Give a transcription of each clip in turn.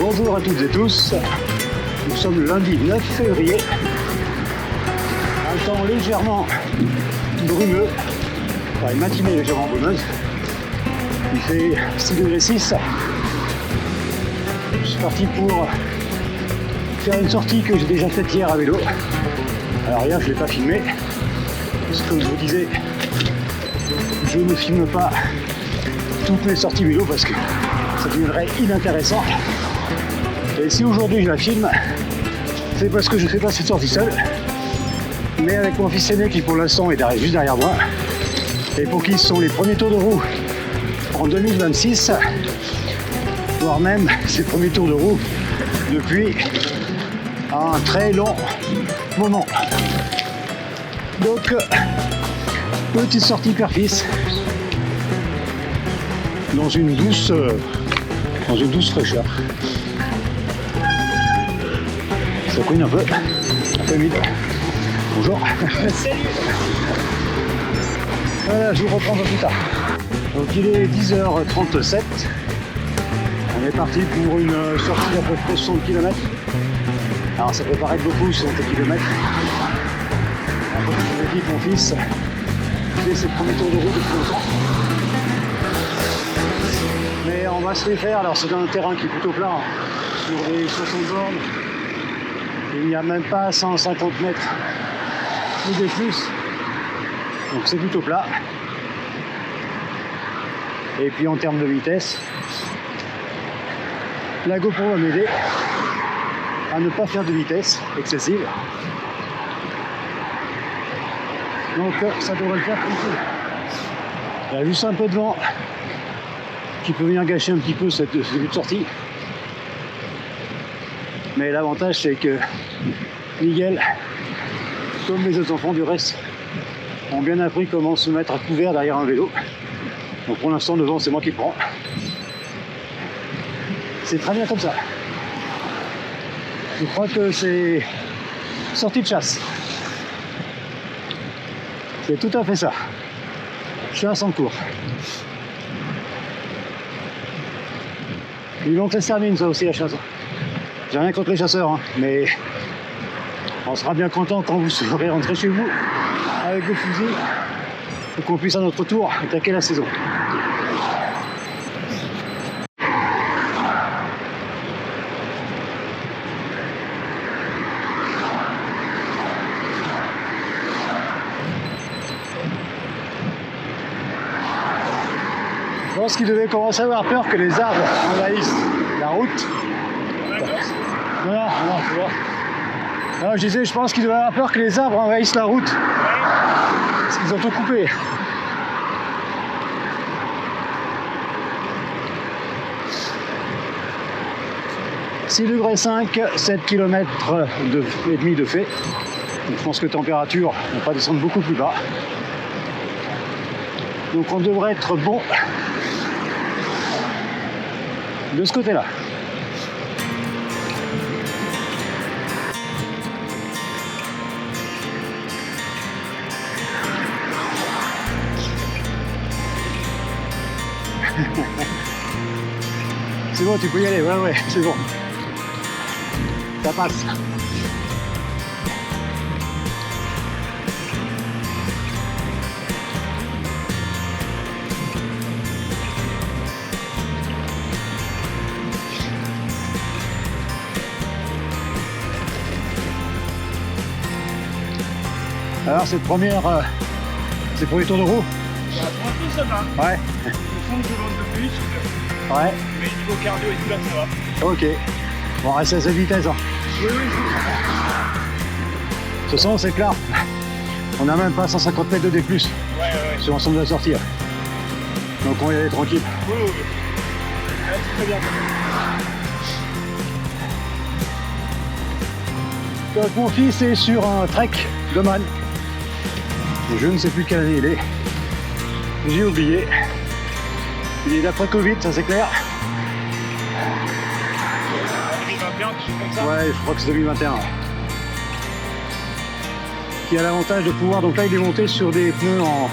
Bonjour à toutes et tous, nous sommes le lundi 9 février, un temps légèrement brumeux, enfin une matinée légèrement brumeuse, il fait 6°6. Je suis parti pour faire une sortie que j'ai déjà faite hier à vélo. Alors hier je ne l'ai pas filmé, parce que comme je vous disais, je ne filme pas toutes mes sorties vélo parce que ça deviendrait inintéressant. Et si aujourd'hui je la filme, c'est parce que je ne fais pas cette sortie seule, mais avec mon fils aîné qui pour l'instant est juste derrière moi, et pour qui ce sont les premiers tours de roue en 2026, voire même ses premiers tours de roue depuis un très long moment. Donc, petite sortie père-fils dans une douce fraîcheur. Ça couine un peu humide. Bonjour. Salut. Voilà, je vous reprends un peu plus tard. Donc il est 10h37. On est parti pour une sortie d'à peu près 60 km. Alors ça peut paraître beaucoup, 60 km. Après, je vous ai dit que mon fils fait ses premiers tours de route depuis longtemps. Mais on va se les faire. Alors c'est dans un terrain qui est plutôt plat, sur les 60 bornes. Il n'y a même pas 150 mètres ou des plus. Donc c'est plutôt plat. Et puis en termes de vitesse, la GoPro va m'aider à ne pas faire de vitesse excessive. Donc ça devrait le faire comme ça. Il y a juste un peu de vent qui peut venir gâcher un petit peu cette début de sortie. Mais l'avantage c'est que Miguel, comme les autres enfants du reste, ont bien appris comment se mettre à couvert derrière un vélo. Donc pour l'instant le vent c'est moi qui le prends. C'est très bien comme ça. Je crois que c'est sortie de chasse. C'est tout à fait ça. Chasse en cours. Ils vont que ça se termine ça aussi la chasse. J'ai rien contre les chasseurs, hein, mais on sera bien content quand vous serez rentrés chez vous avec vos fusils pour qu'on puisse à notre tour attaquer la saison. Je pense qu'il devait commencer à avoir peur que les arbres envahissent la route. Non, tu vois. Non, je disais, je pense qu'il devait avoir peur que les arbres envahissent la route. Parce qu'ils ont tout coupé. (6°5), 7 km et demi de fait. Donc je pense que température, on va pas descendre beaucoup plus bas. Donc on devrait être bon de ce côté-là. C'est bon, tu peux y aller, ouais, c'est bon. Ça passe. Alors cette première, c'est pour les tours de roue. Tranquille, ça va. Ouais. Le fond que je vends de plus. Ouais. Mais niveau cardio et tout là, ça va. Ok. Bon, on reste à cette vitesse. Hein. Oui. De toute façon, c'est clair. On n'a même pas 150 mètres de D+. Ouais. Sur l'ensemble de la sortie. Donc on va y aller tranquille. Oui. Ouais, c'est très bien. Donc mon fils est sur un trek de man. Je ne sais plus quelle année il est. J'ai oublié. Il est d'après Covid, ça c'est clair. 2021, quelque chose comme ça. Ouais, je crois que c'est 2021. Qui a l'avantage de pouvoir, donc là il est monté sur des pneus en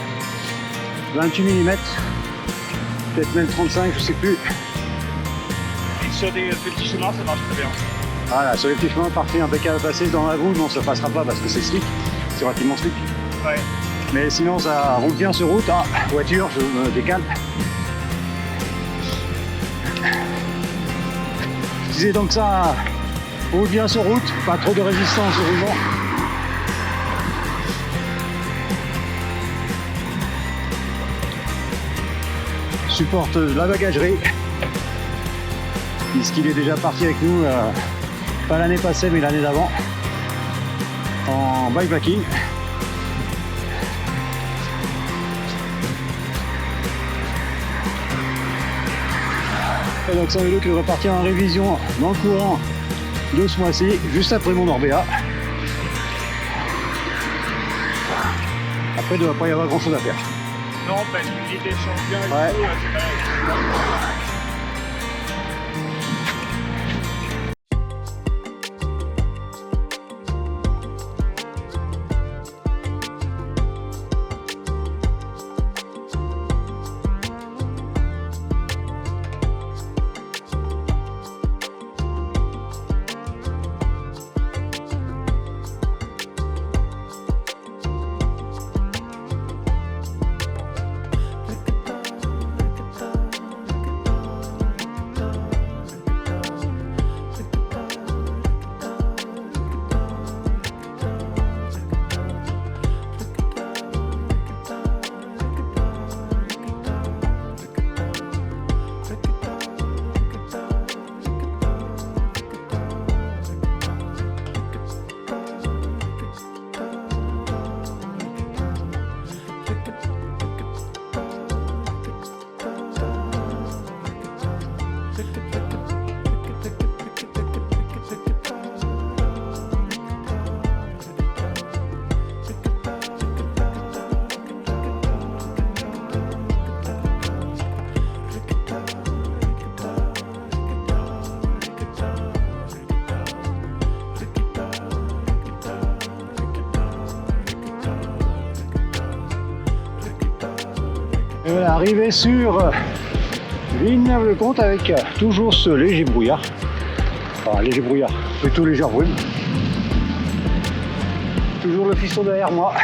28 mm, peut-être même 35, je sais plus. sur des petits chemins, ça marche très bien. Voilà, sur les petits chemins, partir impeccable, passer dans la boue, non, ça passera pas parce que c'est slick, c'est relativement slick. Ouais. Mais sinon, ça roule bien sur route. Ah, voiture, je me décale. Je disais donc ça roule bien sur route, pas trop de résistance au roulement. Supporte la bagagerie, puisqu'il est déjà parti avec nous, pas l'année passée mais l'année d'avant, en bikepacking. Et donc c'est un vélo qui devrait partir en révision dans le courant de ce mois-ci, juste après mon Orbea. Après il ne doit pas y avoir grand chose à faire. Non, bah, l'humidité change bien et Ouais. tout, c'est pas... Et voilà, arrivé sur Villeneuve-le-Comte avec toujours ce léger brouillard. Enfin, léger brouillard, plutôt légère brume. Toujours le fiston derrière moi.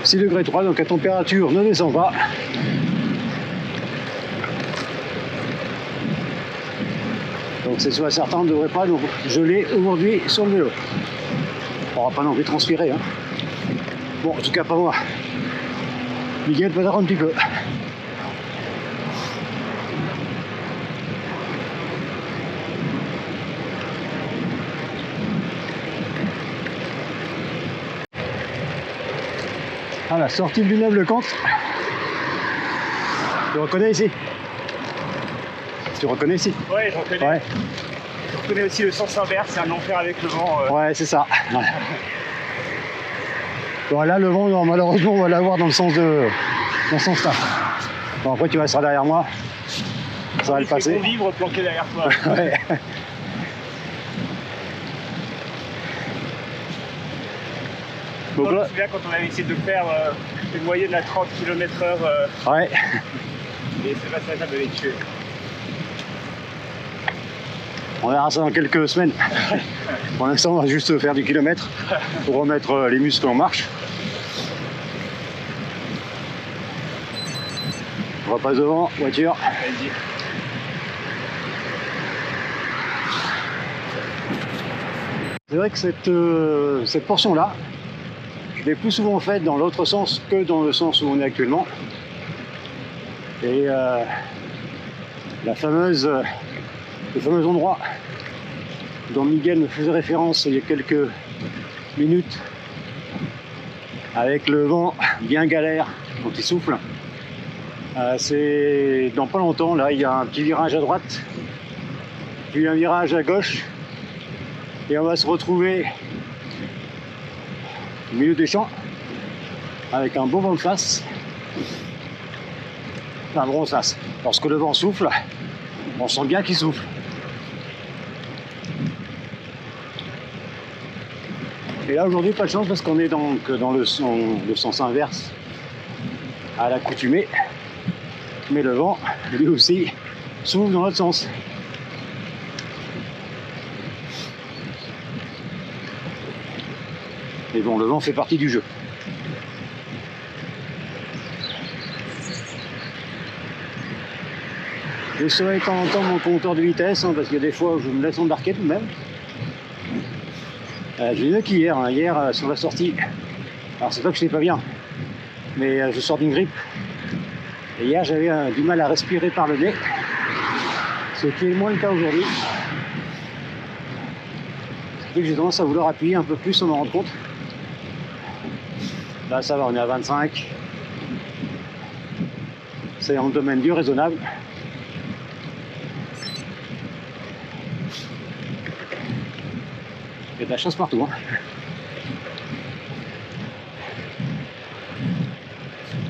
« 6 degrés 3, donc la température ne descend pas. Donc c'est soit certain, on ne devrait pas nous geler aujourd'hui sur le vélo. On va pas non plus transpirer. Hein. Bon, en tout cas pas moi. Miguel peut-être un petit peu. À la sortie de Villeneuve-le-Comte. Tu reconnais ici? Tu reconnais ici? Ouais, j'en connais. Ouais. Je reconnais aussi le sens inverse, c'est un enfer avec le vent. Ouais, c'est ça. Ouais. Bon, là, le vent, non, malheureusement, on va l'avoir dans le sens de... dans le sens là. Bon, après, tu resteras derrière moi. Ça va le passer. C'est bon vivre planqué derrière toi. Ouais. Donc Je là... me souviens quand on avait essayé de faire une moyenne à 30 km/h Ouais. et c'est pas ça, ça m'avait tué. On verra ça dans quelques semaines. Pour l'instant, on va juste faire du kilomètre pour remettre les muscles en marche. On repasse devant, voiture. Vas-y. C'est vrai que cette portion-là, je l'ai plus souvent faite dans l'autre sens que dans le sens où on est actuellement. Et le fameux endroit dont Miguel me faisait référence il y a quelques minutes, avec le vent bien galère quand il souffle, c'est dans pas longtemps. Là, il y a un petit virage à droite, puis un virage à gauche, et on va se retrouver au milieu des champs avec un beau vent de face. Enfin, bon, ça, lorsque le vent souffle, on sent bien qu'il souffle. Et là aujourd'hui pas de chance parce qu'on est donc dans le sens inverse à l'accoutumée. Mais le vent, lui aussi, s'ouvre dans l'autre sens. Mais bon, le vent fait partie du jeu. Je saurai de temps en temps mon compteur de vitesse, hein, parce que des fois je me laisse embarquer tout de même. J'ai eu qu'hier, hier sur la sortie. Alors c'est pas que je n'étais pas bien, mais je sors d'une grippe. Et hier j'avais du mal à respirer par le nez, ce qui est moins le cas aujourd'hui. Ce qui fait que j'ai tendance à vouloir appuyer un peu plus sans m'en rendre compte. Là ça va, on est à 25. C'est en domaine du raisonnable. Il y a de la chance partout. Hein.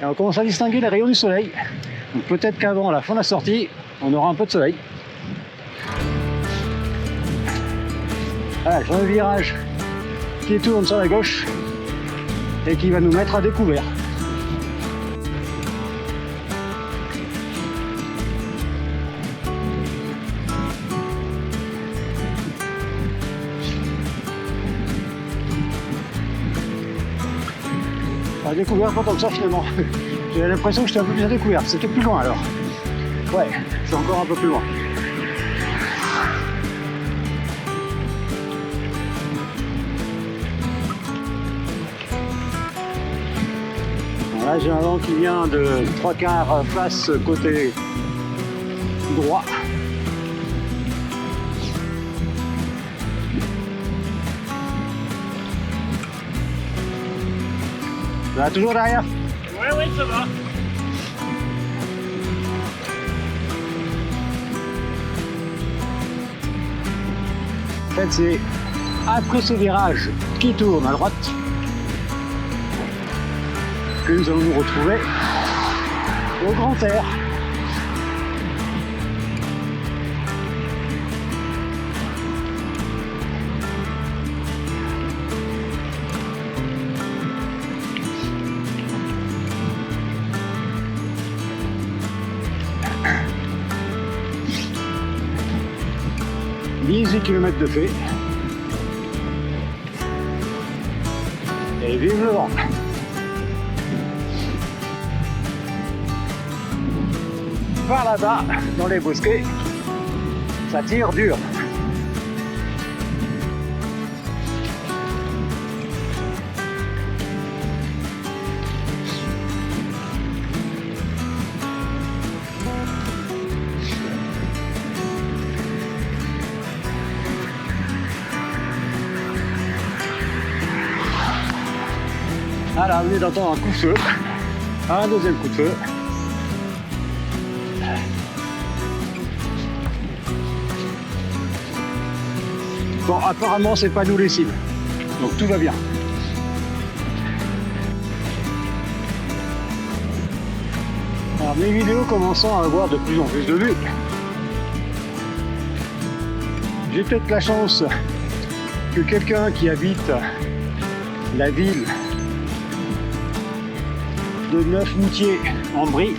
Et on commence à distinguer les rayons du soleil. Donc peut-être qu'avant la fin de la sortie, on aura un peu de soleil. Voilà, j'ai un virage qui tourne sur la gauche et qui va nous mettre à découvert. À découvert pas comme ça finalement. J'ai l'impression que j'étais un peu plus à découvert. C'était plus loin alors. Ouais, je suis encore un peu plus loin. Là j'ai un vent qui vient de 3/4 face côté droit. Ça va toujours derrière? Ouais, ça va. En fait, c'est après ce virage qui tourne à droite que nous allons nous retrouver au grand air. « 18 km de fait. Et vive le vent. Par là-bas, dans les bosquets, ça tire dur. Ah là, vous venez d'entendre un coup de feu, un deuxième coup de feu. Bon, apparemment, c'est pas nous les cibles, donc tout va bien. Alors, mes vidéos commençant à avoir de plus en plus de vues. J'ai peut-être la chance que quelqu'un qui habite la ville de Neufmoutier en Brie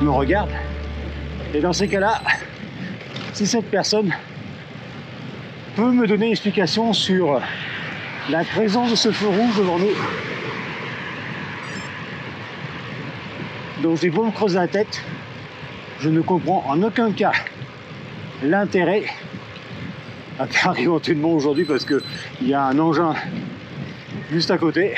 me regarde, et dans ces cas-là, si cette personne peut me donner une explication sur la présence de ce feu rouge devant nous, donc j'ai beau me creuser la tête, je ne comprends en aucun cas l'intérêt, à part éventuellement aujourd'hui parce qu'il y a un engin juste à côté.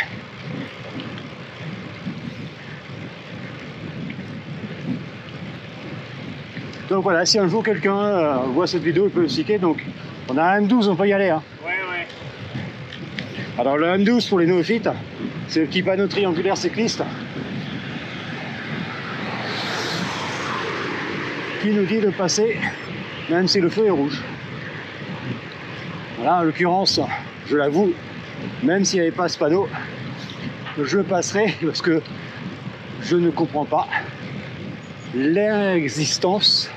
Donc voilà, si un jour quelqu'un voit cette vidéo, il peut le citer. Donc on a un M12, on peut y aller. Hein. Ouais. Alors le M12 pour les néophytes, c'est le petit panneau triangulaire cycliste qui nous dit de passer même si le feu est rouge. Voilà, en l'occurrence, je l'avoue, même s'il n'y avait pas ce panneau, je passerai parce que je ne comprends pas l'existence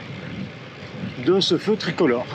de ce feu tricolore.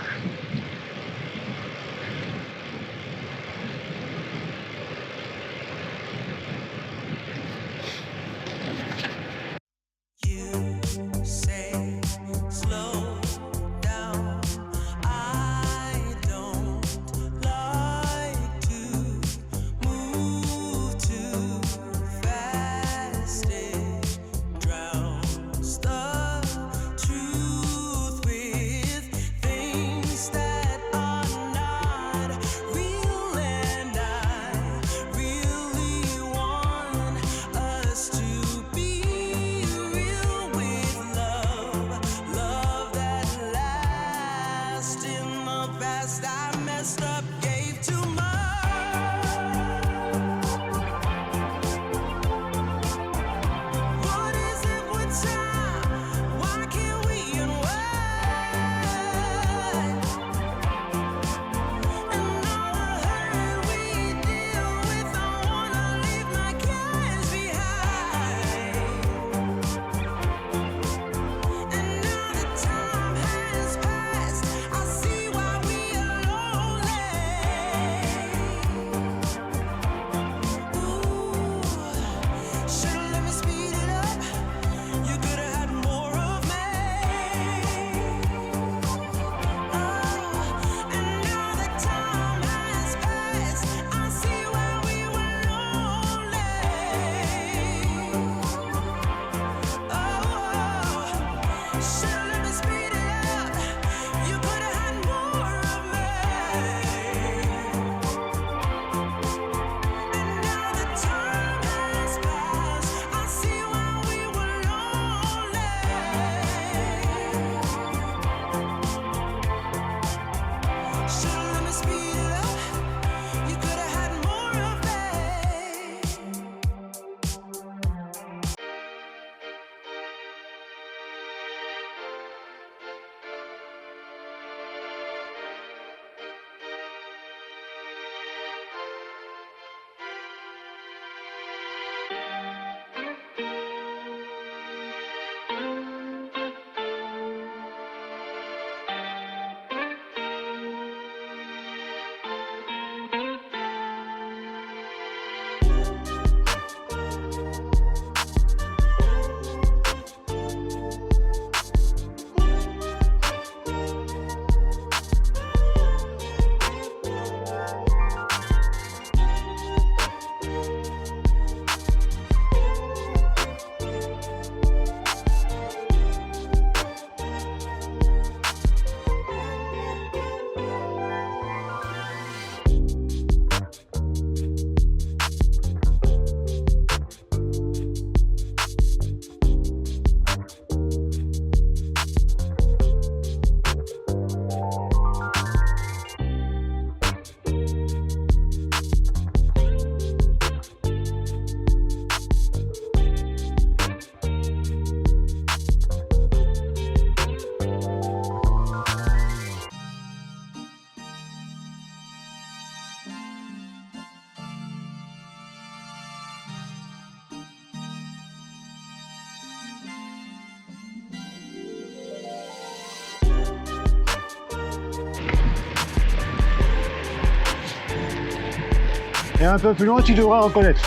Et un peu plus loin, tu devrais reconnaître.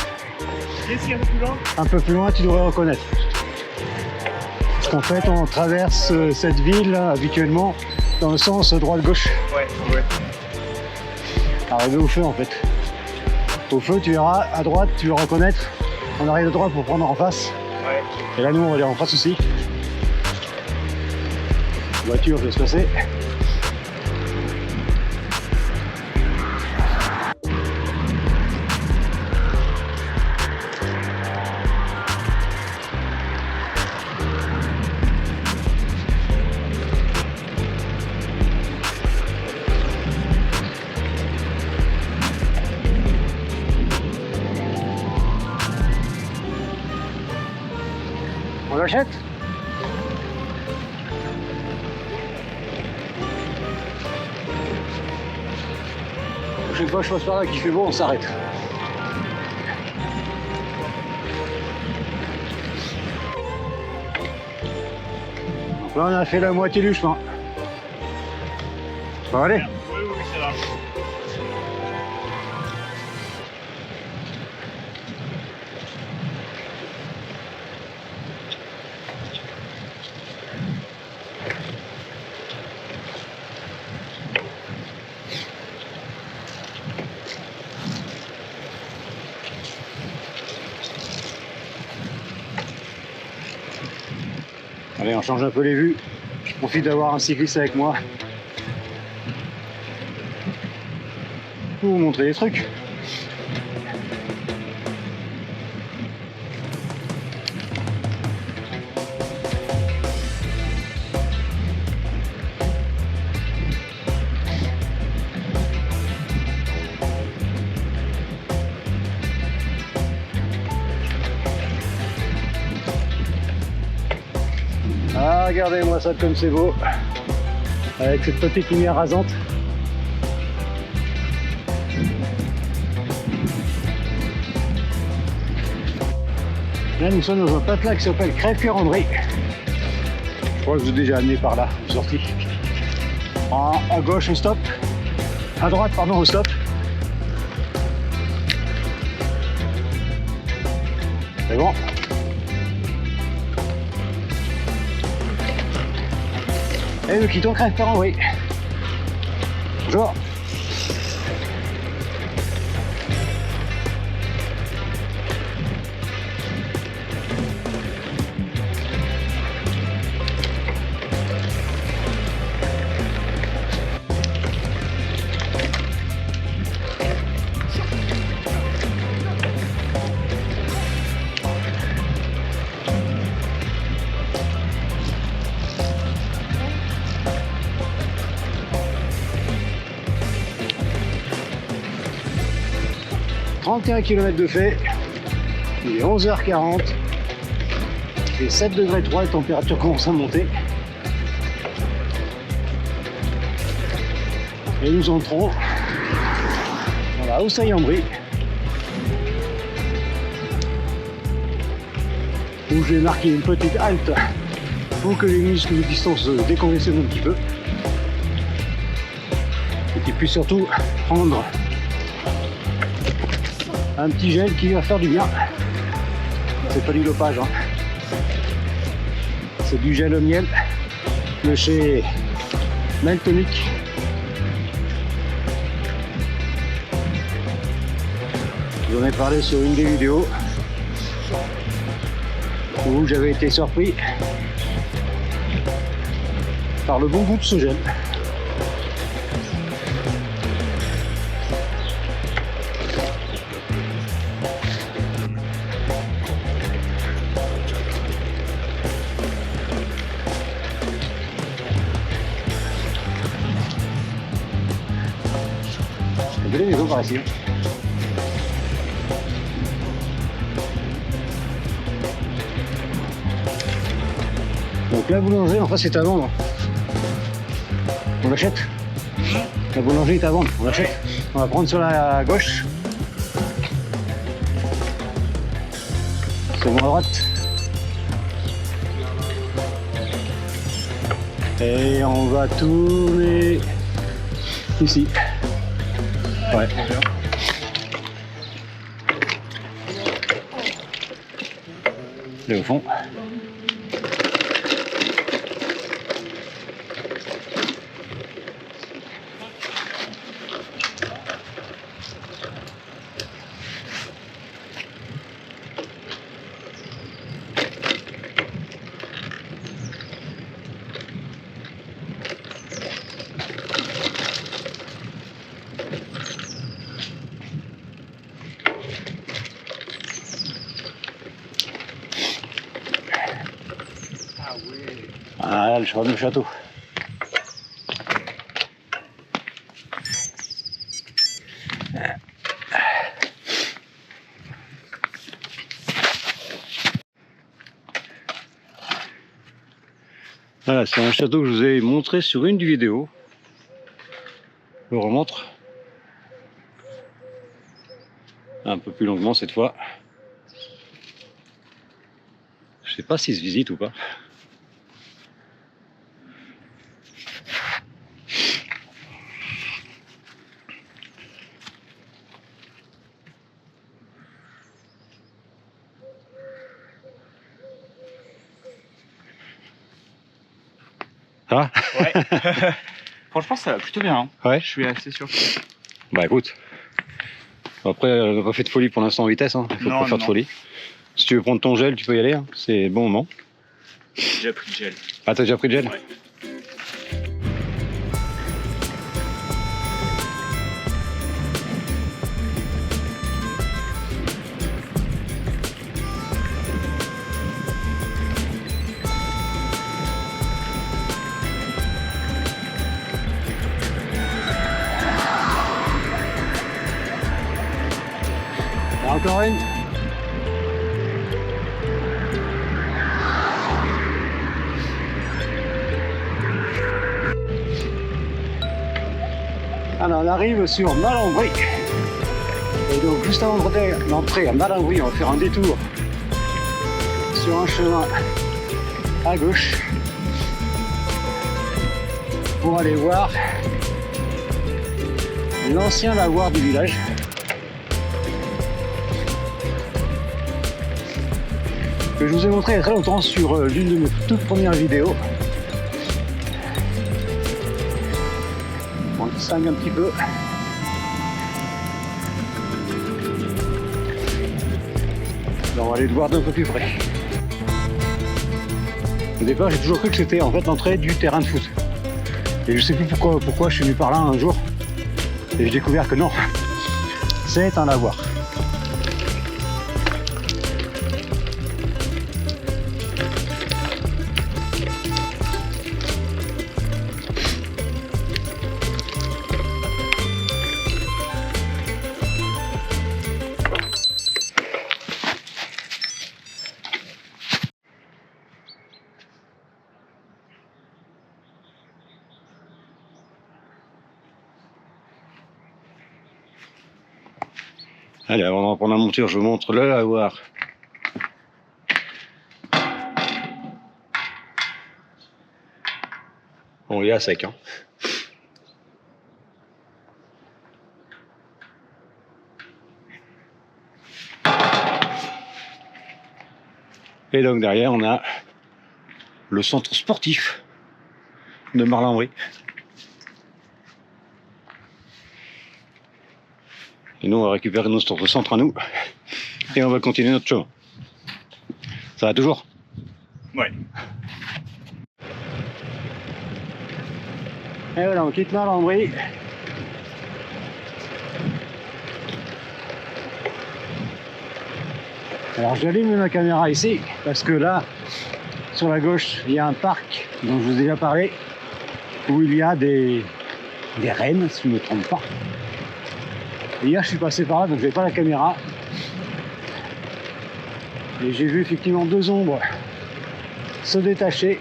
Qu'est-ce qu'il y a un peu plus loin? Un peu plus loin, tu devrais reconnaître. Parce qu'en fait, on traverse cette ville là, habituellement dans le sens droite-gauche. Ouais, ouais. Arrivé au feu en fait. Au feu, tu verras à droite, tu vas reconnaître. On arrive à droite pour prendre en face. Ouais. Et là, nous, on va aller en face aussi. Voiture, je laisse passer. On l'achète? Chaque fois que je passe par là qu'il fait beau, on s'arrête. Donc là, on a fait la moitié du chemin. Ça va aller? Oui, oui, ça va. Allez, on change un peu les vues. Je profite d'avoir un cycliste avec moi pour vous montrer des trucs. Ah, regardez-moi ça comme c'est beau, avec cette petite lumière rasante. Là, nous sommes dans un patelin qui s'appelle Crève-Ferronnerie. Je crois que je vous ai déjà amené par là, une sortie. À gauche, au stop. À droite, pardon, au stop. C'est bon. Et nous quittons Crève-Ferronnerie. Bonjour. « 31 km de fait, il est 11h40, il fait 7 degrés 3, la température commence à monter. Et nous entrons dans la Haute-Saillandrie, où j'ai marqué une petite halte pour que les muscles de distance se décongestionnent un petit peu. Et puis surtout prendre un petit gel qui va faire du bien. C'est pas du dopage, hein. C'est du gel au miel de chez Meltonic. Je vous en ai parlé sur une des vidéos où j'avais été surpris par le bon goût de ce gel. Il y a des maisons par ici. Donc la boulangerie en face est à vendre. On l'achète. La boulangerie est à vendre, on l'achète. On va prendre sur la gauche. C'est bon à droite. Et on va tourner ici. Ouais. Là au fond. Ah, le fameux château. Voilà, c'est un château que je vous ai montré sur une vidéo. Je le remontre. Un peu plus longuement cette fois. Je sais pas s'il se visite ou pas. Ah Ouais. Franchement, ça va plutôt bien. Hein. ouais. Je suis assez surpris. Bah écoute. Après, on n'a pas fait de folie pour l'instant en vitesse. Hein. Il faut pas faire de folie. Si tu veux prendre ton gel, tu peux y aller. Hein. C'est le bon moment. J'ai déjà pris le gel. Ah, t'as déjà pris le gel? Ouais. Encore une. Alors on arrive sur Malambry. Et donc juste avant d'entrer à Malambry, on va faire un détour sur un chemin à gauche pour aller voir l'ancien lavoir du village. Que je vous ai montré il y a très longtemps sur l'une de mes toutes premières vidéos. On distingue un petit peu. Là, on va aller le voir d'un peu plus près. Au départ, j'ai toujours cru que c'était en fait l'entrée du terrain de foot. Et je sais plus pourquoi je suis venu par là un jour. Et j'ai découvert que non, c'est un lavoir. Allez, avant de reprendre la monture, je vous montre le lavoir. Bon, il est à sec, hein. Et donc derrière, on a le centre sportif de Marlambry. Et nous, on va récupérer notre centre à nous. Et on va continuer notre chemin. Ça va toujours? Ouais. Et voilà, on quitte Marlambry. Alors j'allume ma caméra ici, parce que là, sur la gauche, il y a un parc dont je vous ai déjà parlé, où il y a des rennes, si je ne me trompe pas. Et hier, je suis passé par là, donc je n'avais pas la caméra. Et j'ai vu effectivement deux ombres se détacher.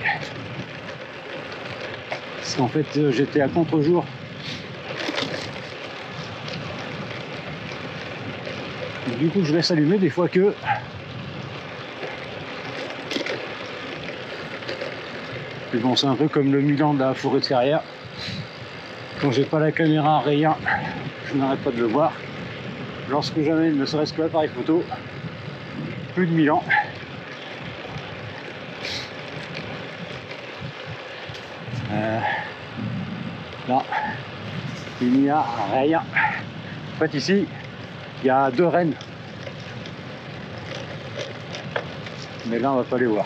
Parce qu'en fait, j'étais à contre-jour. Du coup, je laisse allumer des fois que... Mais bon, c'est un peu comme le Milan de la forêt de Ferrières. Quand j'ai pas la caméra, rien, je n'arrête pas de le voir. Lorsque j'amène ne serait-ce que l'appareil photo, plus de Milan. Là, il n'y a rien. En fait, ici, il y a 2 rennes. Mais là, on va pas les voir.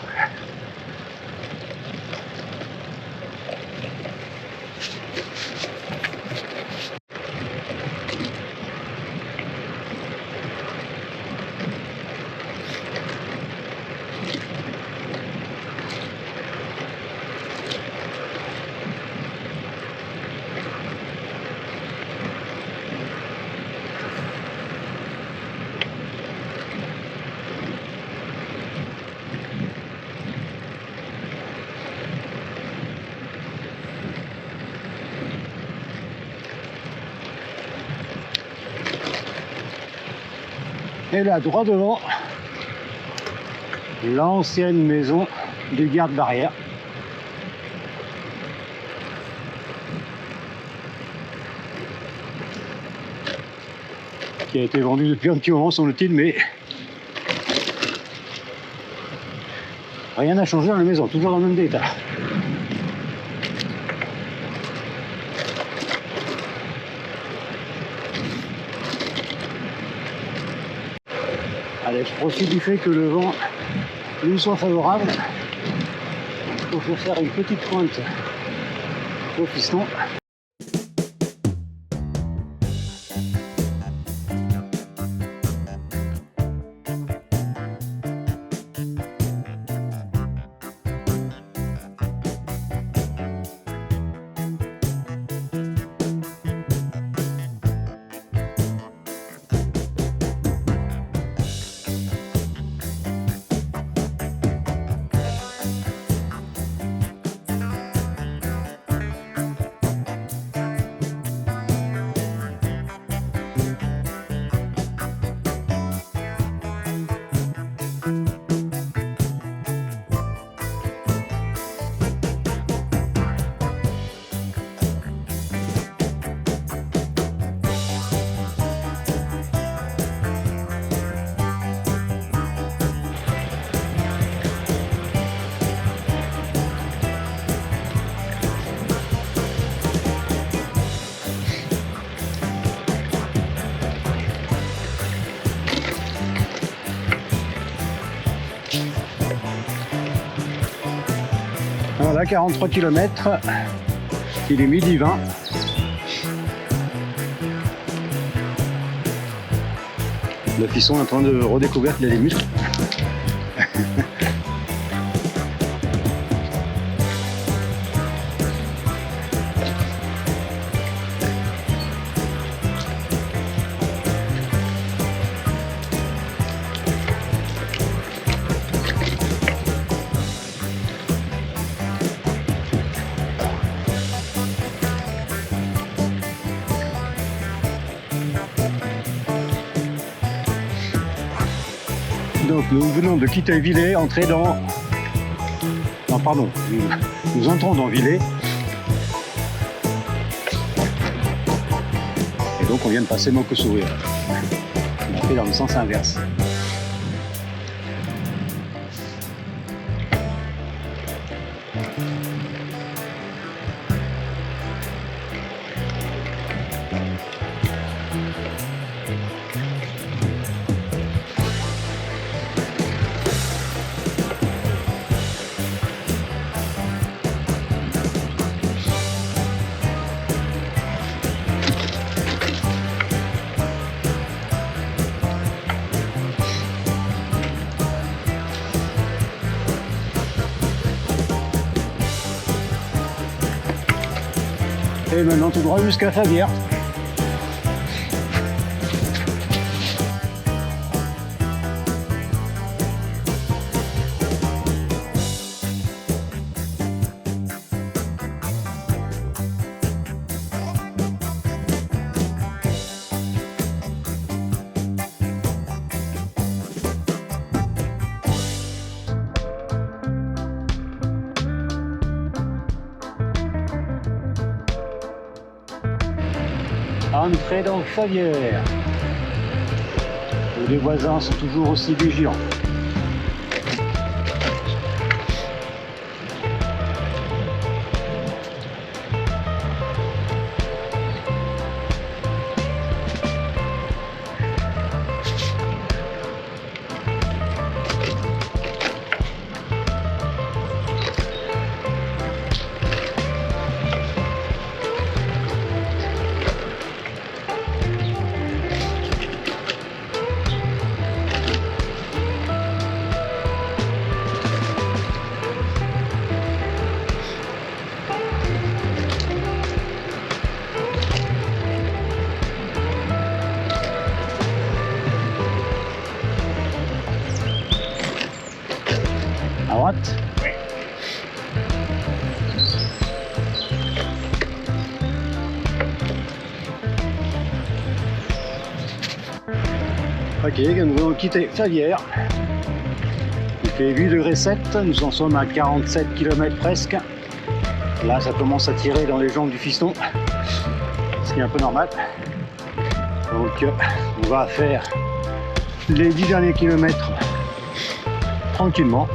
Et là, droit devant, l'ancienne maison du garde-barrière. Qui a été vendue depuis un petit moment, semble-t-il, mais rien n'a changé dans la maison, toujours dans le même état. Allez, je profite du fait que le vent nous soit favorable pour faire une petite pointe au piston. Voilà, 43 km, il est 12h20. Le fisson est en train de redécouvrir qu'il a des muscles. Donc nous venons de quitter Villers, entrer dans... Non, pardon, nous entrons dans Villers. Et donc on vient de passer Montcousourire. On a fait dans le sens inverse. Et maintenant tout droit jusqu'à Favière. Entrée dans Favière, où les voisins sont toujours aussi vigilants. droite. Ouais. Ok, nous allons quitter Favières. Il fait 8 degrés 7, nous en sommes à 47 km presque. Là, ça commence à tirer dans les jambes du fiston, ce qui est un peu normal. Donc, on va faire les 10 derniers kilomètres tranquillement.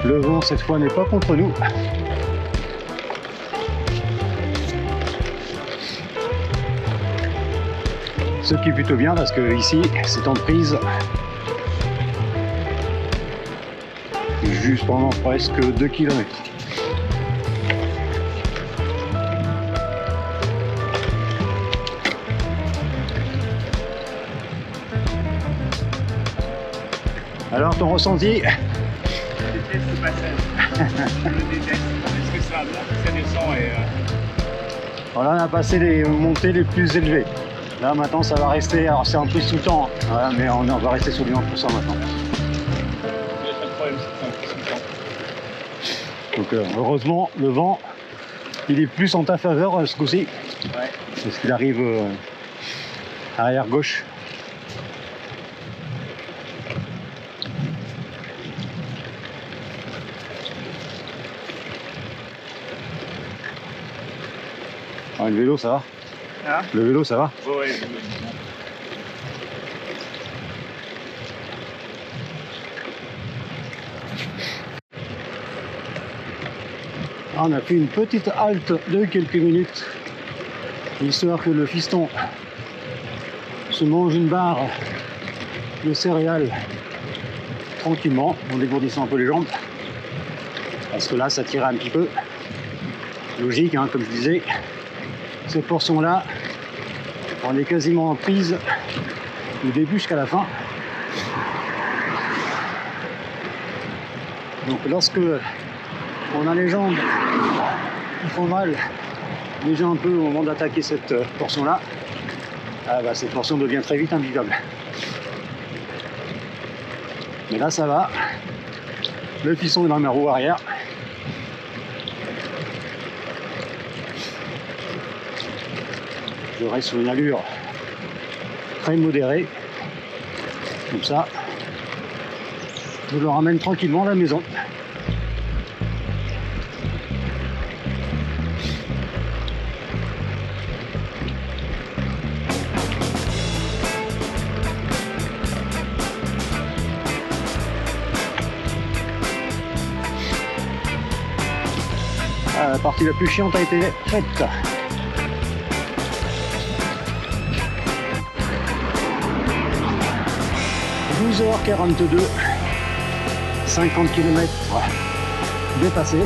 Le vent, cette fois, n'est pas contre nous. Ce qui est plutôt bien parce que ici, c'est en prise juste pendant presque 2 km. Alors, ton ressenti? Je déteste ce passage. Je le déteste. Parce que ça monte, ça descend et... Voilà, on a passé les montées les plus élevées. Là, maintenant, ça va rester... Alors, c'est en plus tout le temps, hein. Voilà, mais on va rester sur du 1% maintenant. Il n'y a pas de problème, c'est un peu tout le temps. Donc, heureusement, le vent, il est plus en ta faveur ce coup-ci. Ouais. Parce qu'il arrive arrière gauche. Ah, le vélo, ça va? Hein? Le vélo, ça va? Ouais, ouais. Ah, on a fait une petite halte de quelques minutes, histoire que le fiston se mange une barre de céréales tranquillement, en dégourdissant un peu les jambes. Parce que là, ça tire un petit peu. Logique, hein, comme je disais. Cette portion-là, on est quasiment en prise du début jusqu'à la fin. Donc lorsque on a les jambes qui font mal déjà un peu au moment d'attaquer cette portion-là, cette portion devient très vite invivable. Mais là ça va, le fiston est dans ma roue arrière. Je reste sur une allure très modérée, comme ça, je le ramène tranquillement à la maison. La partie la plus chiante a été faite. « 12h42, 50 km dépassés. On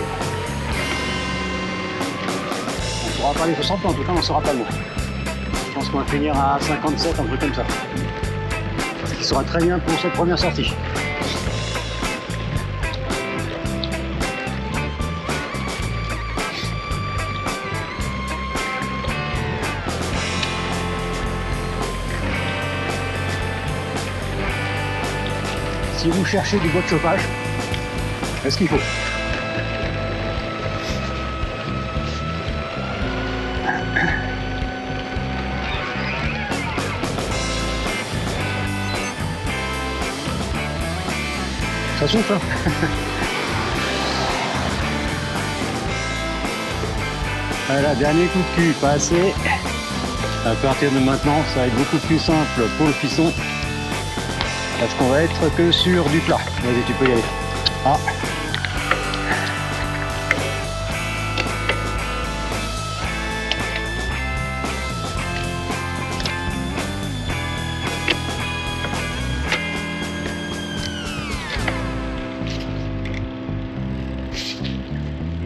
ne pourra pas les 60, mais en tout cas on ne sera pas loin. Je pense qu'on va finir à 57, un truc comme ça. Ce qui sera très bien pour cette première sortie. Si vous cherchez du bois de chauffage, c'est ce qu'il faut. Ça souffle, hein. Voilà, dernier coup de cul passé. À partir de maintenant, ça va être beaucoup plus simple pour le fiston. Parce qu'on va être que sur du plat. Vas-y, tu peux y aller. Ah.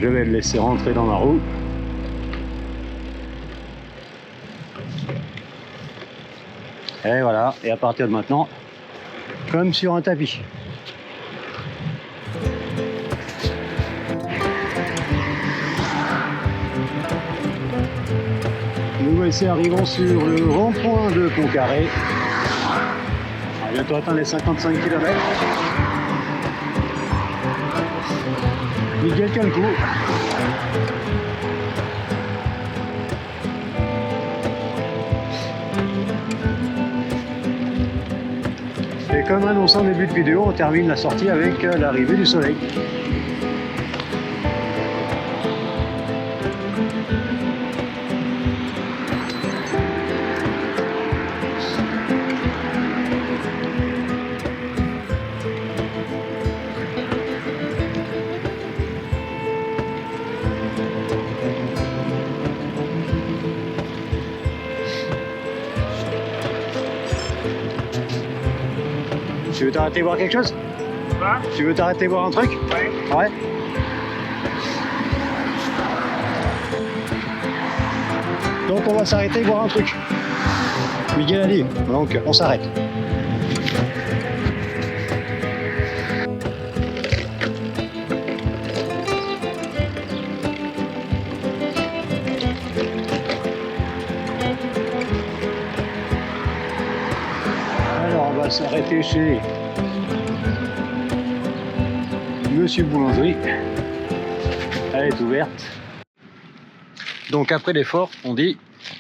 Je vais le laisser rentrer dans ma roue. Et voilà, et à partir de maintenant, comme sur un tapis. Nouvelle ici, arrivons sur le rond-point de Pontcarré. On va bientôt atteindre les 55 km. Miguel tient le coup. Et comme annoncé en début de vidéo, on termine la sortie avec l'arrivée du soleil. Tu veux t'arrêter voir quelque chose? Quoi? Tu veux t'arrêter voir un truc? Ouais. Ouais. Donc on va s'arrêter voir un truc. Miguel a dit, donc on s'arrête. Alors on va s'arrêter chez Monsieur Boulangerie. Elle est ouverte. Donc après l'effort, on dit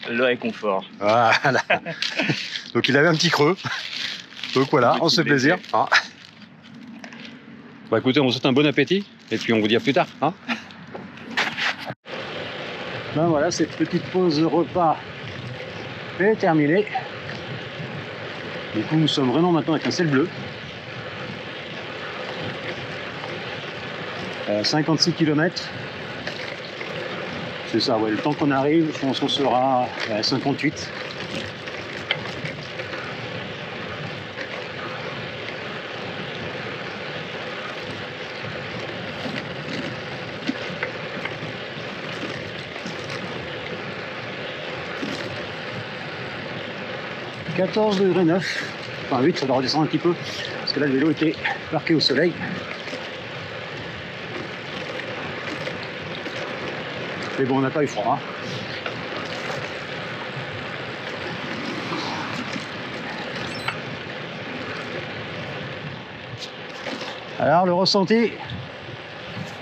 Le réconfort. voilà. Donc il avait un petit creux. Donc voilà, on se fait plaisir. Ah. Bah écoutez, on vous souhaite un bon appétit et puis on vous dit à plus tard. Hein, ben voilà, cette petite pause repas est terminée. Du coup, nous sommes vraiment maintenant avec un ciel bleu. 56 km. C'est ça, ouais, le temps qu'on arrive, je pense qu'on sera à 58. « 14,9 degrés, enfin 8, ça doit redescendre un petit peu, parce que là le vélo était parqué au soleil. Mais bon, on n'a pas eu froid. Hein. Alors, le ressenti?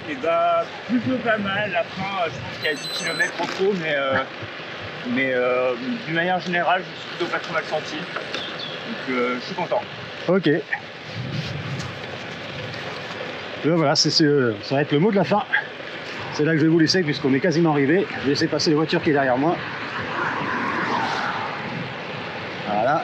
Et bah, plutôt pas mal. La fin, je pense qu'il y a 10 km en trop, mais d'une manière générale, je suis plutôt pas trop mal senti. Donc, je suis content. Ok. Et voilà, ça va être le mot de la fin. C'est là que je vais vous laisser puisqu'on est quasiment arrivé. Je vais laisser passer les voitures qui est derrière moi. Voilà.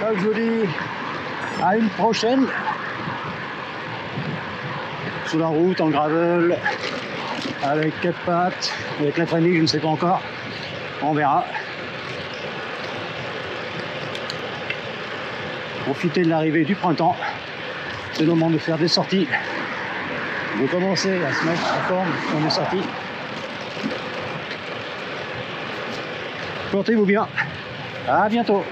Comme je vous dis, à une prochaine. Sur la route, en gravel, avec 4 pattes, avec la famille, je ne sais pas encore. On verra. Profitez de l'arrivée du printemps. C'est le moment de faire des sorties. De commencer à se mettre en forme pour des sorties. Portez-vous bien. À bientôt.